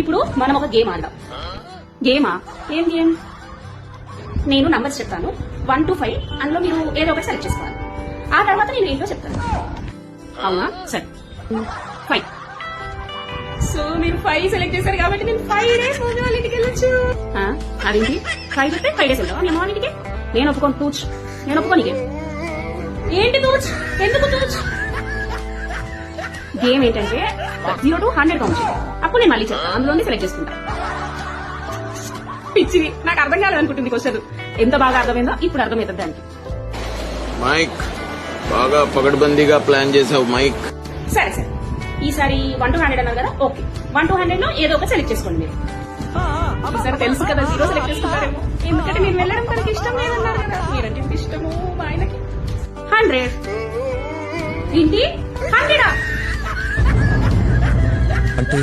ఇప్పుడు మనం ఒక గేమ్ ఆడదాం. గేమా? ఏం గేమ్? నేను నంబర్స్ చెప్తాను 1 to 5, అందులో మీరు ఏదో ఒకటి సెలెక్ట్ చేసుకోవాలి. ఆ తర్వాత నేను ఏంటో చెప్తాను. అవునా? సరే 5. సో మీరు 5 సెలెక్ట్ చేశారు కాబట్టి నేను 5 days ముందు వాళ్ళ ఇంటికి వెళ్ళొచ్చు. అదేంటి 5 చెప్తే 5 days వెళ్తావా మీ అమ్మ వాళ్ళ ఇంటికి? నేను ఒప్పుకోను తూచ్. నేను ఒప్పుకోని గేమ్. ఏంటి తూచ్? ఎందుకు తూచ్? గేమ్ ఏంటంటే 0 to 100 కౌంట్ చేయాలి. అప్పుడు నేను మళ్ళీ చెప్తాను, అందులోనే సెలెక్ట్ చేసుకుంటా. పిచ్చిది, నాకు అర్థం కాలేదనుకుంటుంది క్వశ్చన్. ఎంత బాగా అర్థమైందో ఇప్పుడు అర్థమవుతుంది దానికి. మైక్ బాగా పగడ్బందీగా ప్లాన్ చేసావు మైక్. సరే సరే, ఈసారి 1 to 100 అన్నారు కదా, ఓకే 1 to 100 లో ఏదో ఒకటి సెలెక్ట్ చేసుకోండి మీరు. ఈసారి తెలుసు కదా 0 సెలెక్ట్ చేసుకుంటారేమో, ఎందుకంటే నేను వెళ్ళడం తనకి ఇష్టం లేదన్నారు కదా. మీరంటే ఎంత ఇష్టము మా ఆయనకి. 100 ఏంటి 100? అంటే